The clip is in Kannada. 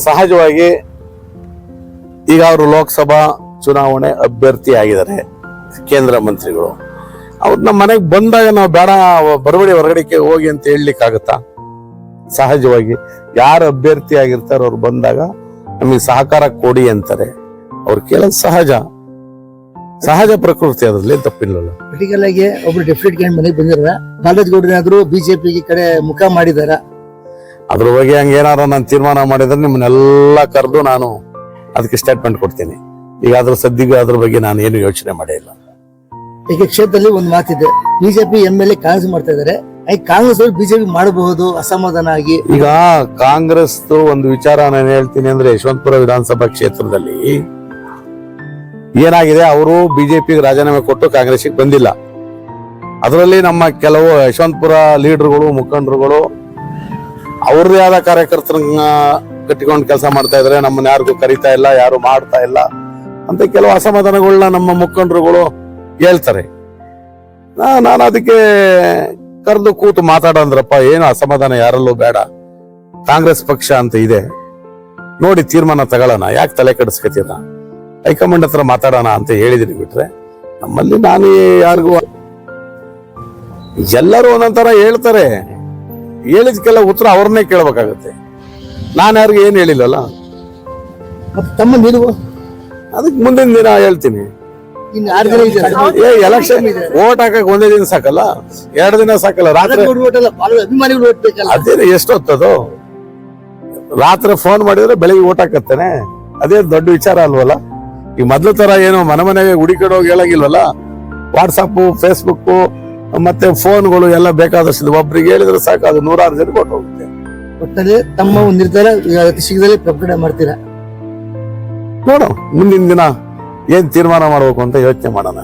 ಸಹಜವಾಗಿ ಈಗ ಅವರು ಲೋಕಸಭಾ ಚುನಾವಣೆ ಅಭ್ಯರ್ಥಿ ಆಗಿದ್ದಾರೆ, ಕೇಂದ್ರ ಮಂತ್ರಿಗಳು. ಅವ್ರು ನಮ್ಮ ಮನೆಗೆ ಬಂದಾಗ ನಾವು ಬೇಡ ಬರಬೇಡಿ ಹೊರಗಡೆಗೆ ಹೋಗಿ ಅಂತ ಹೇಳಲಿಕ್ಕಾಗತ್ತಾ? ಸಹಜವಾಗಿ ಯಾರು ಅಭ್ಯರ್ಥಿ ಆಗಿರ್ತಾರೋ ಅವ್ರು ಬಂದಾಗ ನಮಗೆ ಸಹಕಾರ ಕೊಡಿ ಅಂತಾರೆ. ಅವ್ರು ಕೇಳೋದು ಸಹಜ ಪ್ರಕೃತಿ, ಅದ್ರಲ್ಲಿ ತಪ್ಪಿಲ್ಲಲ್ಲ. ಪರ್ಟಿಕಲ್ ಆಗಿ ಒಬ್ರು ಡೆಪ್ಯೂಟಿ ಕ್ಯಾಂಡ್ ಮನೆಗೆ ಬಂದಿರ ಬಾಲರಾಜ್ ಗೌಡ್ರನಾದ್ರು ಬಿಜೆಪಿ ಕಡೆ ಮುಖ ಮಾಡಿದಾರ. ಅದ್ರ ಬಗ್ಗೆ ಹಂಗೇನಾರ ನಾನು ತೀರ್ಮಾನ ಮಾಡಿದ್ರೆ ನಿಮ್ಮನ್ನೆಲ್ಲ ಕರೆದು ನಾನು ಅದಕ್ಕೆ ಸ್ಟೇಟ್ಮೆಂಟ್ ಕೊಡ್ತೀನಿ. ಈಗ ಅದ್ರ ಸದ್ಯಕ್ಕೆ ಅದ್ರ ಬಗ್ಗೆ ನಾನು ಏನು ಯೋಚನೆ ಮಾಡಿಲ್ಲ. ಈಗ ಕ್ಷೇತ್ರದಲ್ಲಿ ಒಂದು ಮಾತಿದೆ, ಬಿಜೆಪಿ MLA ಕಾಂಗ್ರೆಸ್ ಮಾಡ್ತಾ ಇದಾರೆ, ಕಾಂಗ್ರೆಸ್ ಅವರು ಬಿಜೆಪಿ ಮಾಡಬಹುದು ಅಸಮಾಧಾನ ಆಗಿ. ಈಗ ಕಾಂಗ್ರೆಸ್ ಒಂದು ವಿಚಾರ ನಾನು ಹೇಳ್ತೀನಿ ಅಂದ್ರೆ, ಯಶವಂತಪುರ ವಿಧಾನಸಭಾ ಕ್ಷೇತ್ರದಲ್ಲಿ ಏನಾಗಿದೆ, ಅವರು ಬಿಜೆಪಿಗೆ ರಾಜೀನಾಮೆ ಕೊಟ್ಟು ಕಾಂಗ್ರೆಸ್ಗೆ ಬಂದಿಲ್ಲ. ಅದರಲ್ಲಿ ನಮ್ಮ ಕೆಲವು ಯಶವಂತಪುರ ಲೀಡರ್ಗಳು, ಮುಖಂಡರುಗಳು ಅವ್ರದೇ ಆದ ಕಾರ್ಯಕರ್ತರನ್ನ ಕಟ್ಟಿಕೊಂಡು ಕೆಲಸ ಮಾಡ್ತಾ ಇದಾರೆ, ನಮ್ಮನ್ನ ಯಾರಿಗೂ ಕರಿತಾ ಇಲ್ಲ, ಯಾರು ಮಾಡ್ತಾ ಇಲ್ಲ ಅಂತ ಕೆಲವು ಅಸಮಾಧಾನಗಳನ್ನ ನಮ್ಮ ಮುಖಂಡರುಗಳು ಹೇಳ್ತಾರೆ. ನಾನು ಅದಕ್ಕೆ ಕರೆದು ಕೂತು ಮಾತಾಡಂದ್ರಪ್ಪ, ಏನು ಅಸಮಾಧಾನ ಯಾರಲ್ಲೂ ಬೇಡ, ಕಾಂಗ್ರೆಸ್ ಪಕ್ಷ ಅಂತ ಇದೆ, ನೋಡಿ ತೀರ್ಮಾನ ತಗೊಳ್ಳೋಣ, ಯಾಕೆ ತಲೆ ಕೆಡಿಸ್ಕೊತೀರ, ಹೈಕಮಾಂಡ್ ಹತ್ರ ಮಾತಾಡೋಣ ಅಂತ ಹೇಳಿದೀನಿ. ಬಿಟ್ರೆ ನಮ್ಮಲ್ಲಿ ನಾನು ಯಾರಿಗೂ, ಎಲ್ಲರೂ ಒಂದೊಂದರ ಹೇಳ್ತಾರೆ, ಹೇಳಿದ್ಕೆಲ್ಲ ಉತ್ತರ ಅವ್ರನ್ನೇ ಕೇಳ್ಬೇಕಾಗತ್ತೆ. ನಾನು ಯಾರಿಗೂ ಏನು ಹೇಳಿಲ್ಲಲ್ಲ. ತಮ್ಮ ನಿಲುವು ಅದಕ್ಕೆ ಮುಂದಿನ ದಿನ ಹೇಳ್ತೀನಿ. ಎಲೆಕ್ಷನ್ ಓಟ್ ಹಾಕಕ್ ಒಂದೇ ದಿನ ಸಾಕಲ್ಲ, 2 ದಿನ ಸಾಕಲ್ಲ. ರಾತ್ರಿ ಅಭಿಮಾನಿಗಳು ಓಟ್ ಬೇಕಲ್ಲ, ಅದೇನು ಎಷ್ಟೊತ್ತದು? ರಾತ್ರಿ ಫೋನ್ ಮಾಡಿದ್ರೆ ಬೆಳಿಗ್ಗೆ ಓಟ್ ಹಾಕತ್ತೇನೆ, ಅದೇ ದೊಡ್ಡ ವಿಚಾರ ಅಲ್ವಲ್ಲ. ಈ ಮೊದ್ಲು ತರ ಏನು ಮನೆಗೆ ಹುಡುಕಿ ಹೋಗಿ ಹೇಳಂಗಿಲ್ವಲ್ಲ. ವಾಟ್ಸಪ್, ಫೇಸ್ಬುಕ್ ಮತ್ತೆ ಫೋನ್ಗಳು ಎಲ್ಲ ಬೇಕಾದಷ್ಟು ಒಬ್ರಿಗೆ ಹೇಳಿದ್ರೆ ಸಾಕು, ಅದು 100 ಜನ ಕೊಟ್ಟು ಹೋಗುತ್ತೆ. ಒಟ್ಟಲ್ಲಿ ತಮ್ಮ ಒಂದು ನಿರ್ಧಾರ ಶೀಘ್ರದಲ್ಲೇ ಪ್ರಕಟಣೆ ಮಾಡ್ತೀರಾ? ನೋಡು ಮುಂದಿನ ದಿನ ಏನ್ ತೀರ್ಮಾನ ಮಾಡ್ಬೇಕು ಅಂತ ಯೋಚನೆ ಮಾಡೋಣ.